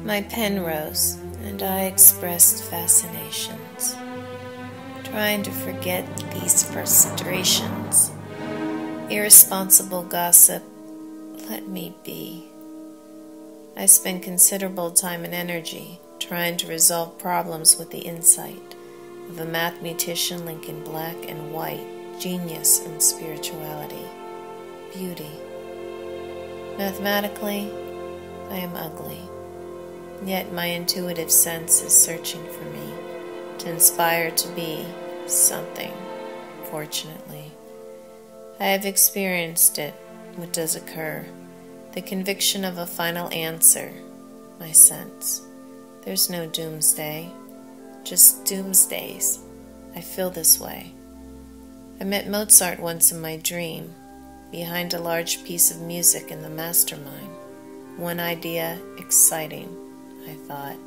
My pen rose, and I expressed fascinations, trying to forget these frustrations. Irresponsible gossip, let me be. I spent considerable time and energy trying to resolve problems with the insight of a mathematician linking black and white, genius and spirituality, beauty. Mathematically, I am ugly, yet my intuitive sense is searching for me to inspire to be something, fortunately. I have experienced it, what does occur, the conviction of a final answer, my sense. There's no doomsday, just doomsdays. I feel this way. I met Mozart once in my dream, behind a large piece of music in the mastermind. One idea, exciting, I thought.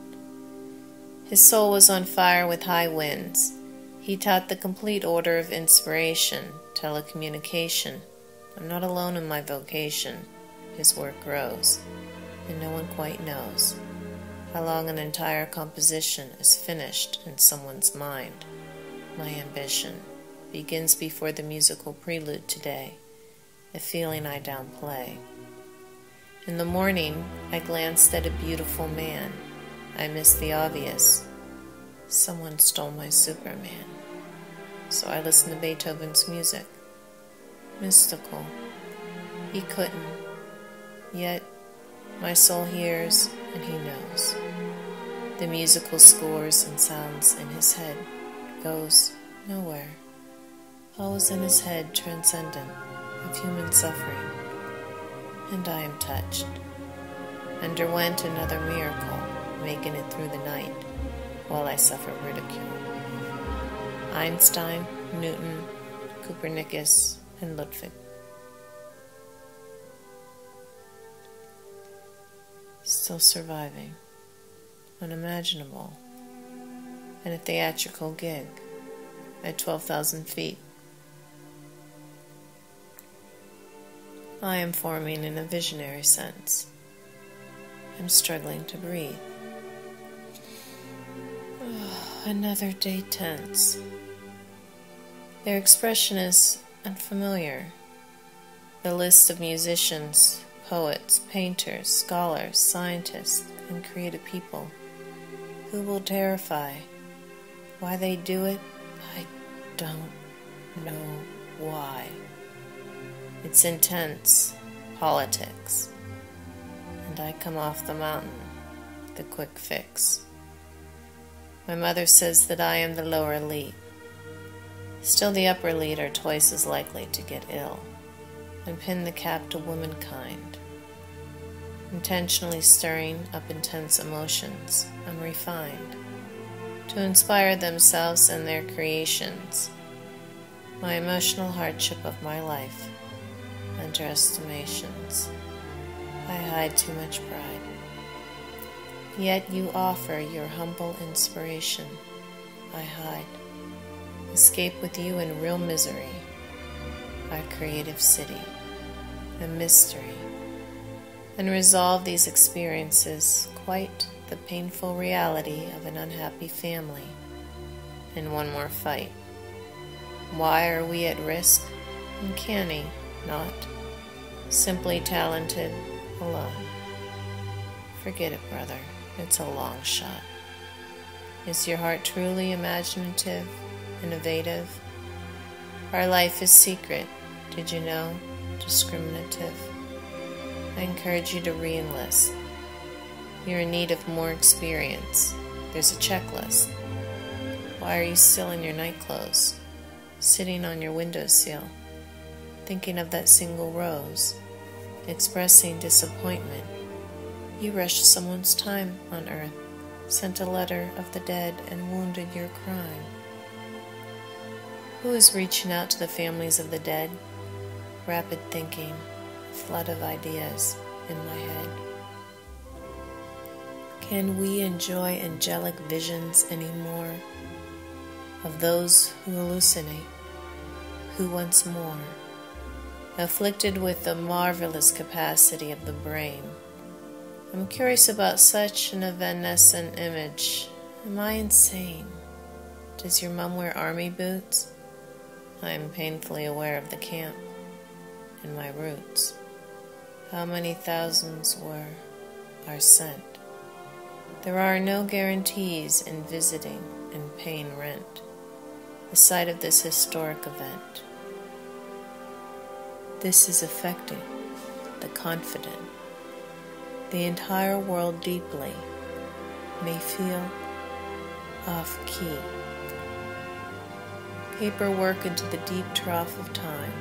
His soul was on fire with high winds. He taught the complete order of inspiration, telecommunication. I'm not alone in my vocation. His work grows, and no one quite knows how long an entire composition is finished in someone's mind. My ambition begins before the musical prelude today, a feeling I downplay. In the morning, I glanced at a beautiful man. I missed the obvious. Someone stole my Superman. So I listened to Beethoven's music. Mystical. He couldn't. Yet, my soul hears and he knows. The musical scores and sounds in his head goes nowhere. All was in his head transcendent of human suffering. And I am touched. Underwent another miracle, making it through the night, while I suffer ridicule. Einstein, Newton, Copernicus, and Ludwig. Still surviving, unimaginable, and a theatrical gig at 12,000 feet. I am forming in a visionary sense. I'm struggling to breathe. Another day tense. Their expression is unfamiliar. The list of musicians, poets, painters, scholars, scientists, and creative people who will terrify. Why they do it, I don't know why. It's intense politics, and I come off the mountain, the quick fix. My mother says that I am the lower elite. Still, the upper elite are twice as likely to get ill and pin the cap to womankind. Intentionally stirring up intense emotions, I'm refined to inspire themselves and their creations. My emotional hardship of my life, underestimations. I hide too much pride. Yet you offer your humble inspiration. I hide. Escape with you in real misery. Our creative city, a mystery. And resolve these experiences, quite the painful reality of an unhappy family. And one more fight. Why are we at risk? Uncanny, not. Simply talented, alone. Forget it, brother. It's a long shot. Is your heart truly imaginative, innovative? Our life is secret, did you know? Discriminative. I encourage you to re-enlist. You're in need of more experience. There's a checklist. Why are you still in your night clothes, sitting on your windowsill, thinking of that single rose, expressing disappointment? You rushed someone's time on earth, sent a letter of the dead, and wounded your crime. Who is reaching out to the families of the dead? Rapid thinking, flood of ideas in my head. Can we enjoy angelic visions anymore of those who hallucinate, who once more, afflicted with the marvelous capacity of the brain, I'm curious about such an evanescent image. Am I insane? Does your mom wear army boots? I am painfully aware of the camp and my roots. How many thousands are sent? There are no guarantees in visiting and paying rent. The site of this historic event. This is affecting the confident. The entire world deeply may feel off-key. Paperwork into the deep trough of time,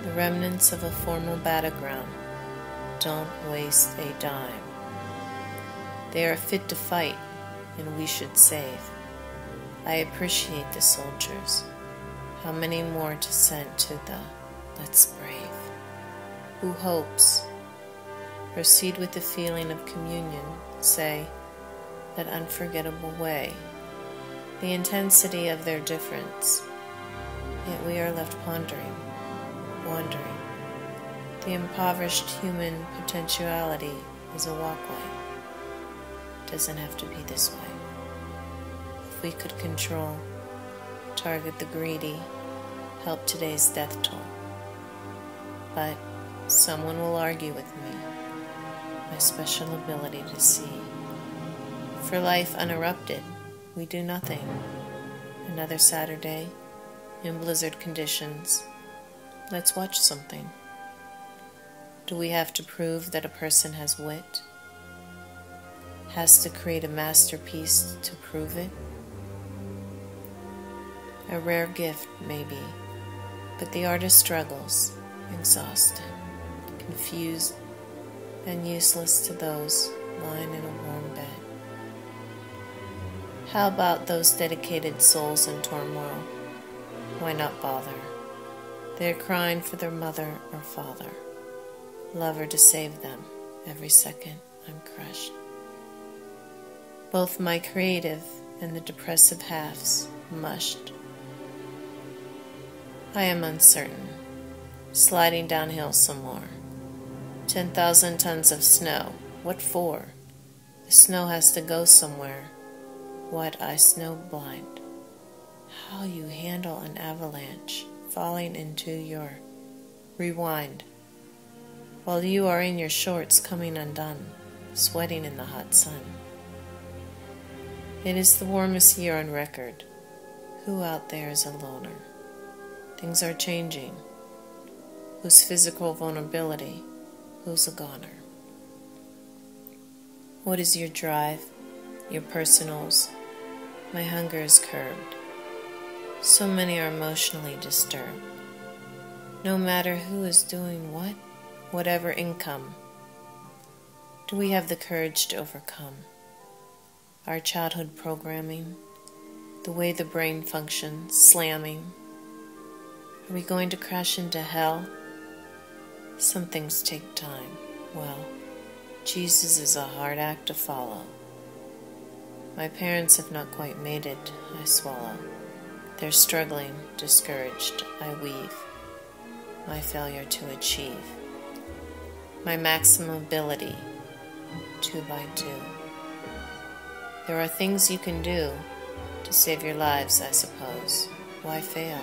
the remnants of a formal battleground. Don't waste a dime. They are fit to fight, and we should save. I appreciate the soldiers. How many more to send to the let's brave? Who hopes? Proceed with the feeling of communion, say, that unforgettable way, the intensity of their difference. Yet we are left pondering, wondering. The impoverished human potentiality is a walkway. It doesn't have to be this way. If we could control, target the greedy, help today's death toll. But someone will argue with me, my special ability to see. For life uninterrupted, we do nothing. Another Saturday, in blizzard conditions, let's watch something. Do we have to prove that a person has wit? Has to create a masterpiece to prove it? A rare gift, maybe, but the artist struggles, exhausted, confused, and useless to those lying in a warm bed. How about those dedicated souls in turmoil? Why not bother? They're crying for their mother or father, lover to save them. Every second I'm crushed. Both my creative and the depressive halves mushed. I am uncertain, sliding downhill some more. 10,000 tons of snow. What for? The snow has to go somewhere. What I snow blind. How you handle an avalanche falling into your rewind, while you are in your shorts coming undone, sweating in the hot sun. It is the warmest year on record. Who out there is a loner? Things are changing. Whose physical vulnerability? Who's a goner? What is your drive? Your personals? My hunger is curbed. So many are emotionally disturbed. No matter who is doing what, whatever income, do we have the courage to overcome our childhood programming, the way the brain functions, slamming? Are we going to crash into hell? Some things take time. Well, Jesus is a hard act to follow. My parents have not quite made it, I swallow. They're struggling, discouraged, I weave my failure to achieve my maximum ability, 2 by 2. There are things you can do to save your lives, I suppose. Why fail?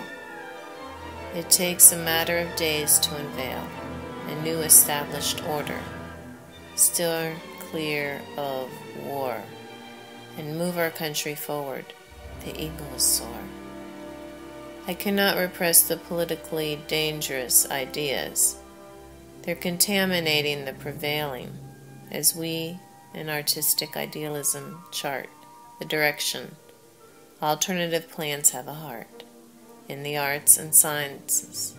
It takes a matter of days to unveil a new established order, steer clear of war, and move our country forward. The eagle is soar. I cannot repress the politically dangerous ideas. They're contaminating the prevailing as we, in artistic idealism, chart the direction. Alternative plans have a heart. In the arts and sciences,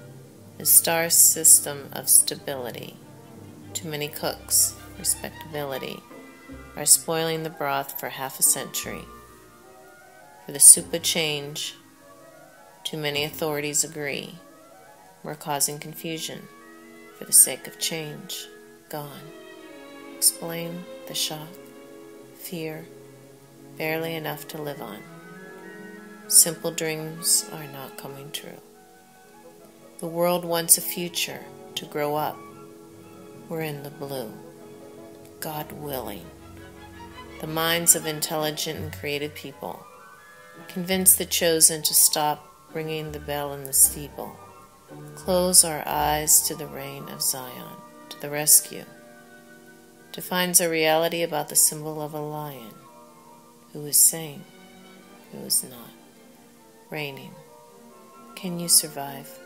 a star system of stability. Too many cooks, respectability, are spoiling the broth for half a century. For the soup of change, too many authorities agree. We're causing confusion for the sake of change. Gone. Explain the shock, fear, barely enough to live on. Simple dreams are not coming true. The world wants a future to grow up. We're in the blue. God willing. The minds of intelligent and creative people. Convince the chosen to stop ringing the bell in the steeple. Close our eyes to the reign of Zion, to the rescue. Defines a reality about the symbol of a lion. Who is saying, who is not. Reigning. Can you survive?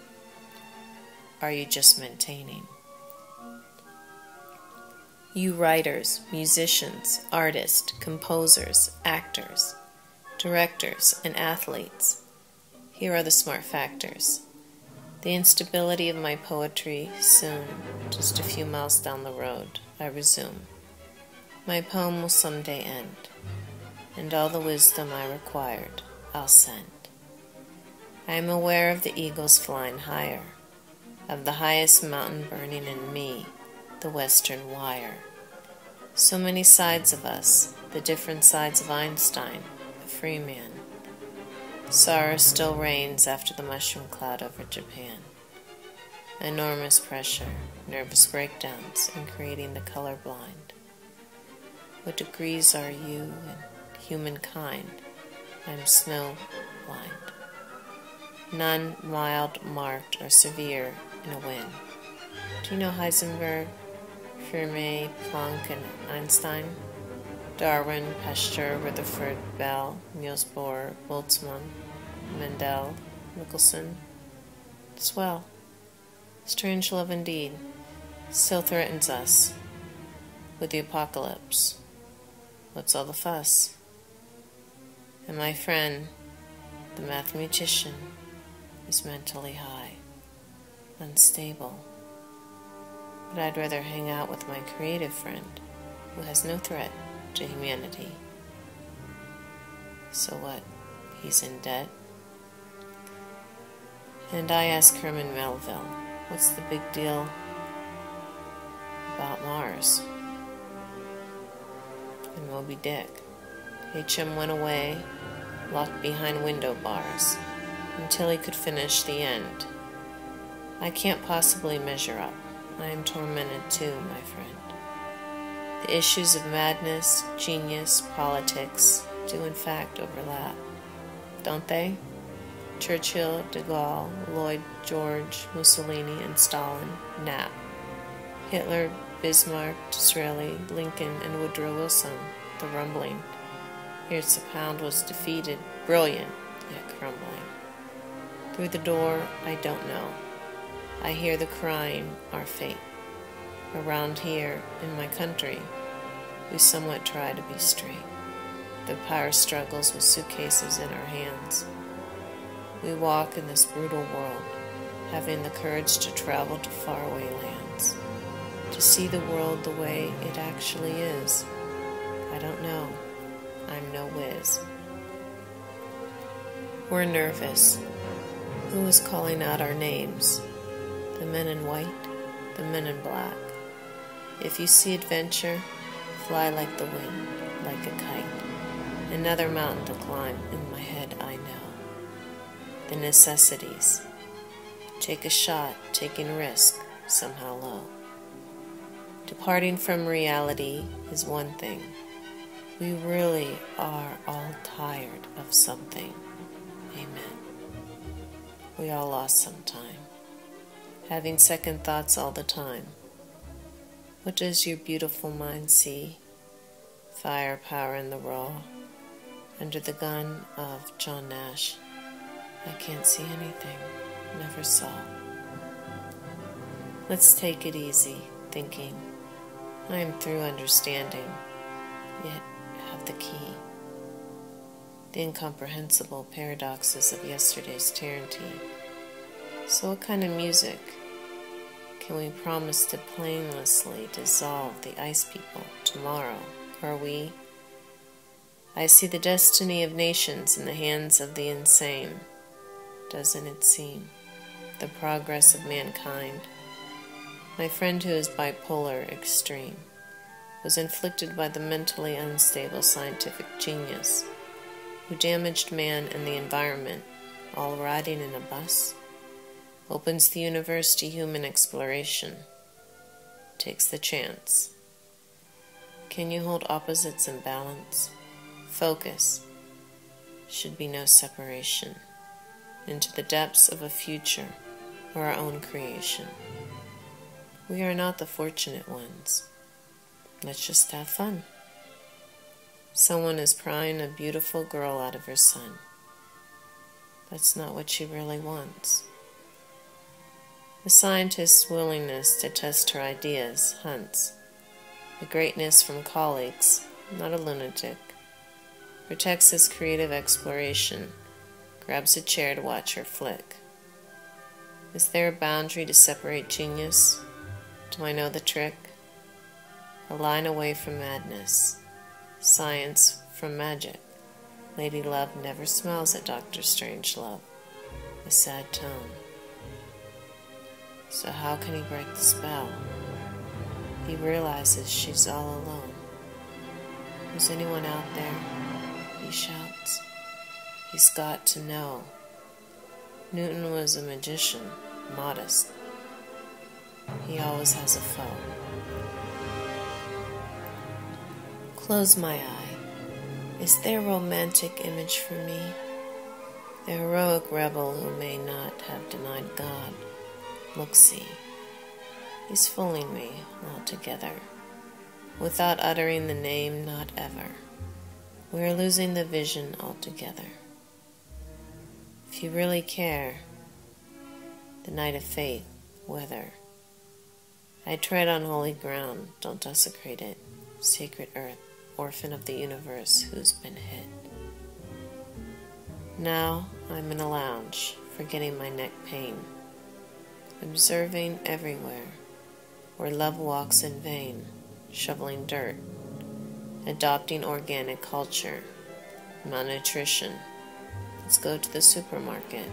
Are you just maintaining? You writers, musicians, artists, composers, actors, directors, and athletes. Here are the smart factors. The instability of my poetry soon, just a few miles down the road, I resume. My poem will someday end, and all the wisdom I required I'll send. I am aware of the eagles flying higher, of the highest mountain burning in me, the western wire. So many sides of us, the different sides of Einstein, a free man. Sorrow still reigns after the mushroom cloud over Japan. Enormous pressure, nervous breakdowns, and creating the colorblind. What degrees are you and humankind? I'm snow blind. None mild, marked, or severe in a wind. Do you know Heisenberg, Fermi, Planck, and Einstein? Darwin, Pasteur, Rutherford, Bell, Niels Bohr, Boltzmann, Mendel, Michelson. Swell. Strange love indeed. Still threatens us with the apocalypse. What's all the fuss? And my friend, the mathematician, is mentally high, unstable. But I'd rather hang out with my creative friend, who has no threat to humanity. So what? He's in debt? And I ask Herman Melville, what's the big deal about Mars? And Moby Dick. H.M. went away, locked behind window bars, until he could finish the end. I can't possibly measure up. I am tormented too, my friend. The issues of madness, genius, politics do in fact overlap, don't they? Churchill, de Gaulle, Lloyd George, Mussolini, and Stalin nap. Hitler, Bismarck, Disraeli, Lincoln, and Woodrow Wilson, the rumbling. Here's the pound was defeated, brilliant, yet crumbling. Through the door, I don't know. I hear the crying, our fate. Around here, in my country, we somewhat try to be straight. The power struggles with suitcases in our hands. We walk in this brutal world, having the courage to travel to faraway lands, to see the world the way it actually is. I don't know. I'm no whiz. We're nervous. Who is calling out our names? The men in white, the men in black. If you see adventure, fly like the wind, like a kite. Another mountain to climb in my head, I know. The necessities. Take a shot, taking risk, somehow low. Departing from reality is one thing. We really are all tired of something. Amen. We all lost some time. Having second thoughts all the time. What does your beautiful mind see? Firepower in the raw. Under the gun of John Nash. I can't see anything. Never saw. Let's take it easy, thinking. I am through understanding, yet have the key. The incomprehensible paradoxes of yesterday's tyranny. So what kind of music can we promise to painlessly dissolve the ice people tomorrow? Are we? I see the destiny of nations in the hands of the insane. Doesn't it seem? The progress of mankind. My friend who is bipolar extreme was inflicted by the mentally unstable scientific genius who damaged man and the environment, all riding in a bus. Opens the universe to human exploration. Takes the chance. Can you hold opposites in balance? Focus. Should be no separation into the depths of a future or our own creation. We are not the fortunate ones. Let's just have fun. Someone is prying a beautiful girl out of her son. That's not what she really wants. The scientist's willingness to test her ideas hunts. The greatness from colleagues, not a lunatic. Protects his creative exploration. Grabs a chair to watch her flick. Is there a boundary to separate genius? Do I know the trick? A line away from madness. Science from magic. Lady Love never smiles at Dr. Strangelove. A sad tone. So how can he break the spell? He realizes she's all alone. Is anyone out there? He shouts. He's got to know. Newton was a magician, modest. He always has a foe. Close my eye. Is there a romantic image for me? The heroic rebel who may not have denied God. Look, see. He's fooling me altogether. Without uttering the name, not ever. We are losing the vision altogether. If you really care, the night of faith, weather. I tread on holy ground, don't desecrate it. Sacred earth, orphan of the universe who's been hit. Now I'm in a lounge, forgetting my neck pain. Observing everywhere, where love walks in vain, shoveling dirt, adopting organic culture, malnutrition. Let's go to the supermarket.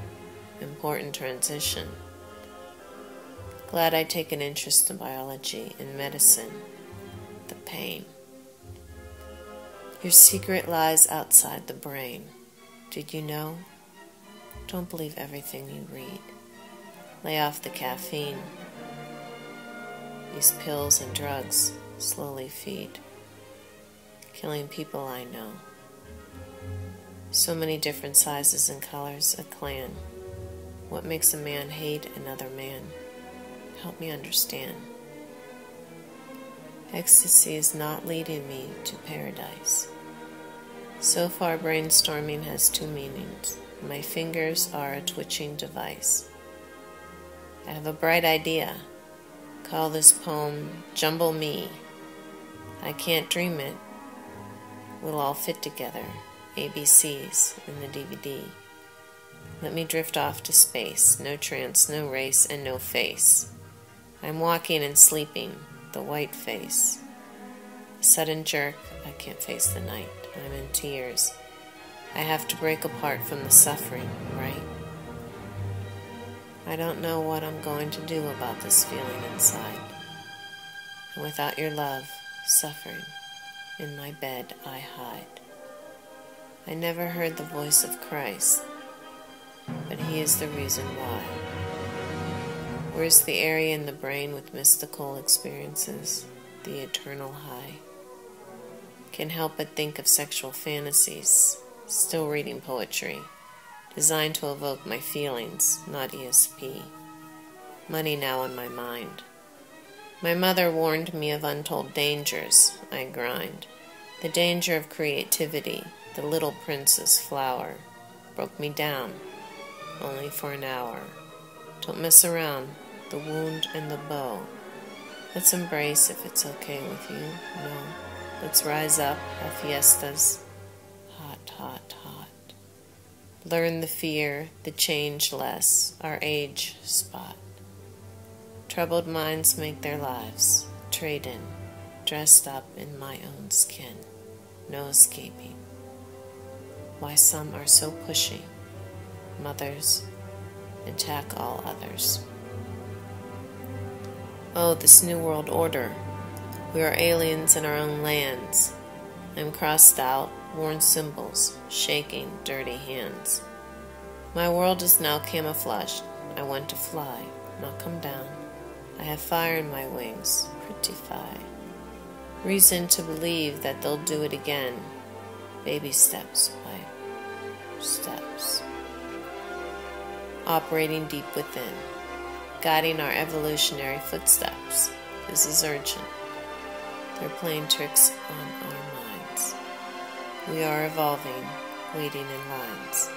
Important transition. Glad I take an interest in biology and medicine. The pain. Your secret lies outside the brain. Did you know? Don't believe everything you read. Lay off the caffeine. These pills and drugs slowly feed. Killing people I know. So many different sizes and colors, a clan. What makes a man hate another man? Help me understand. Ecstasy is not leading me to paradise. So far, brainstorming has two meanings. My fingers are a twitching device. I have a bright idea. Call this poem Jumble Me. I can't dream it. We'll all fit together. ABCs in the DVD. Let me drift off to space. No trance, no race, and no face. I'm walking and sleeping. The white face. A sudden jerk. I can't face the night. I'm in tears. I have to break apart from the suffering, right? I don't know what I'm going to do about this feeling inside. And without your love, suffering, in my bed I hide. I never heard the voice of Christ, but he is the reason why. Where's the area in the brain with mystical experiences, the eternal high? Can't help but think of sexual fantasies, still reading poetry, designed to evoke my feelings, not ESP. Money now in my mind. My mother warned me of untold dangers, I grind. The danger of creativity, the little prince's flower, broke me down, only for an hour. Don't mess around, the wound and the bow. Let's embrace if it's okay with you, no. Let's rise up, have fiestas, hot, hot, hot. Learn the fear, the change less, our age spot. Troubled minds make their lives, trade in, dressed up in my own skin, no escaping. Why some are so pushy, mothers attack all others. Oh, this new world order. We are aliens in our own lands. I'm crossed out, worn symbols, shaking, dirty hands. My world is now camouflaged. I want to fly, not come down. I have fire in my wings, pretty fly. reason to believe that they'll do it again, baby steps by steps. Operating deep within, guiding our evolutionary footsteps. This is urgent. They're playing tricks on our minds. We are evolving, waiting in lines.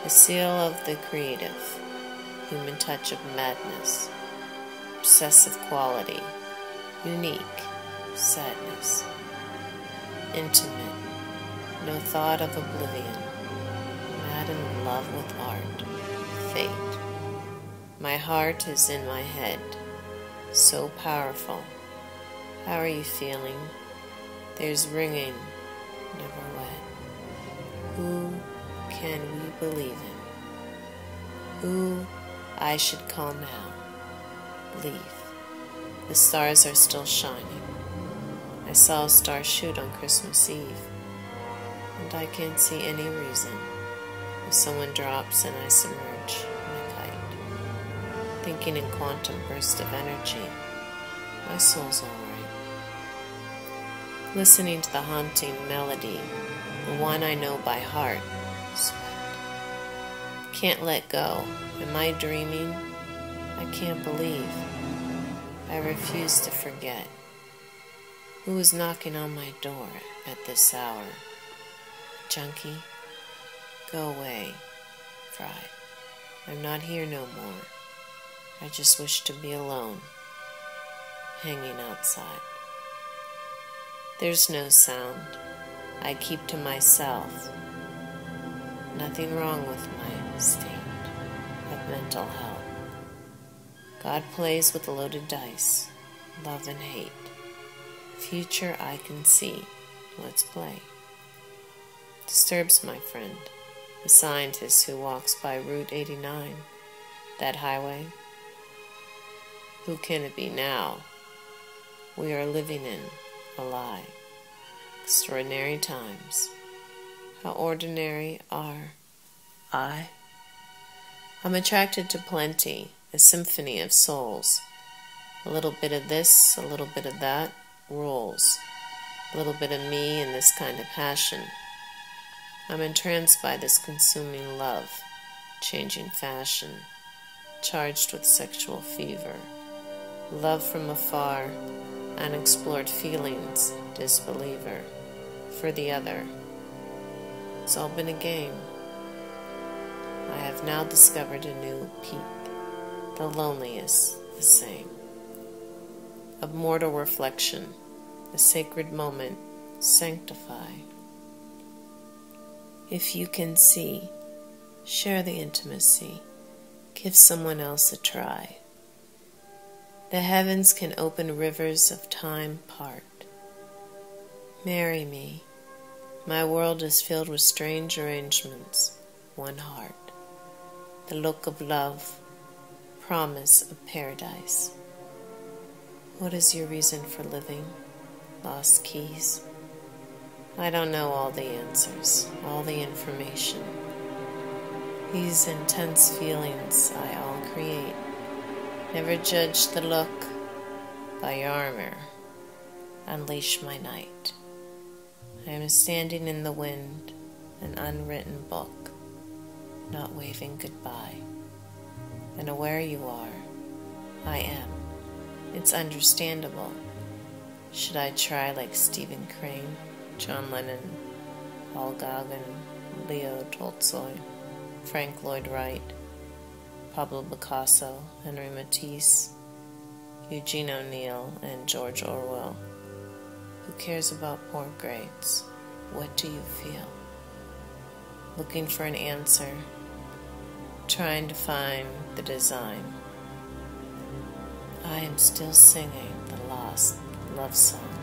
The seal of the creative, human touch of madness, obsessive quality, unique sadness, intimate, no thought of oblivion, mad in love with art, fate. My heart is in my head, so powerful. How are you feeling? There's ringing, never wet. Who can we believe in? Who I should call now? Leave. The stars are still shining. I saw a star shoot on Christmas Eve, and I can't see any reason. If someone drops and I submerge my kite, thinking in quantum burst of energy, my soul's all right. Listening to the haunting melody, the one I know by heart, sweat. Can't let go. Am I dreaming? I can't believe. I refuse to forget. Who is knocking on my door at this hour? Junkie? Go away, fried. I'm not here no more. I just wish to be alone, hanging outside. There's no sound. I keep to myself. Nothing wrong with my state of mental health. God plays with loaded dice, love and hate. Future I can see. Let's play. Disturbs my friend, the scientist who walks by Route 89, that highway. Who can it be now? We are living in a lie. Extraordinary times. How ordinary are I? I'm attracted to plenty, a symphony of souls. A little bit of this, a little bit of that, rolls. A little bit of me and this kind of passion. I'm entranced by this consuming love, changing fashion, charged with sexual fever. Love from afar, unexplored feelings, disbeliever. For the other. It's all been a game. I have now discovered a new peak, the loneliest, the same. Of mortal reflection, a sacred moment, sanctify. If you can see, share the intimacy, give someone else a try. The heavens can open rivers of time part. Marry me. My world is filled with strange arrangements, one heart. The look of love, promise of paradise. What is your reason for living? Lost keys? I don't know all the answers, all the information. These intense feelings I all create. Never judge the look by your armor. Unleash my night. I am standing in the wind, an unwritten book, not waving goodbye. And aware you are, I am. It's understandable. Should I try like Stephen Crane, John Lennon, Paul Gauguin, Leo Tolstoy, Frank Lloyd Wright, Pablo Picasso, Henry Matisse, Eugene O'Neill, and George Orwell? Who cares about poor grades? What do you feel? Looking for an answer, trying to find the design. I am still singing the lost love song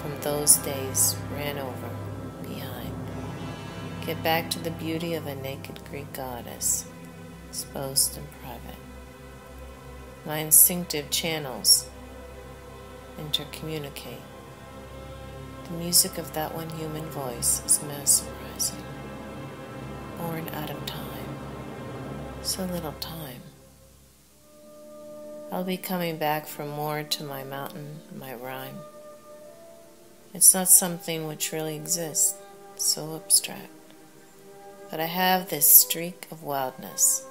from those days ran over, behind. Get back to the beauty of a naked Greek goddess, exposed in private. My instinctive channels intercommunicate. The music of that one human voice is mesmerizing, born out of time, so little time. I'll be coming back for more to my mountain, my rhyme. It's not something which really exists, so abstract. But I have this streak of wildness,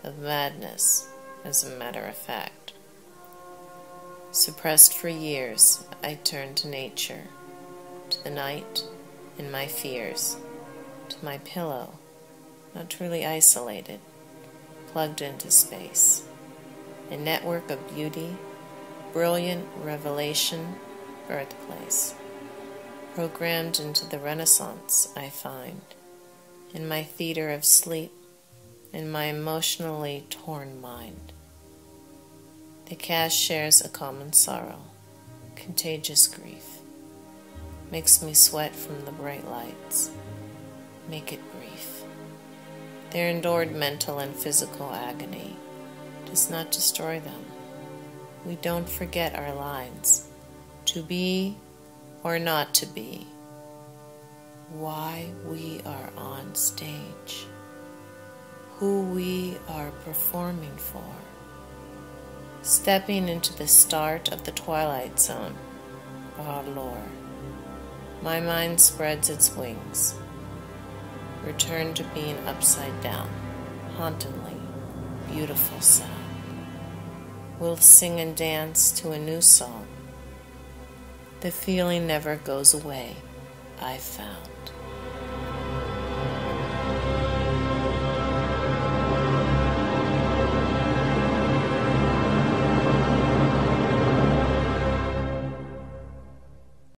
of madness, as a matter of fact. Suppressed for years, I turn to nature, to the night and my fears, to my pillow, not truly isolated, plugged into space. A network of beauty, brilliant revelation, birthplace, programmed into the Renaissance I find, in my theater of sleep, in my emotionally torn mind. The cast shares a common sorrow, contagious grief, makes me sweat from the bright lights. Make it brief. Their endured mental and physical agony does not destroy them. We don't forget our lines, to be or not to be, why we are on stage, who we are performing for. Stepping into the start of the twilight zone, ah Lord, my mind spreads its wings. Return to being upside down, hauntingly beautiful sound. We'll sing and dance to a new song. The feeling never goes away, I've found.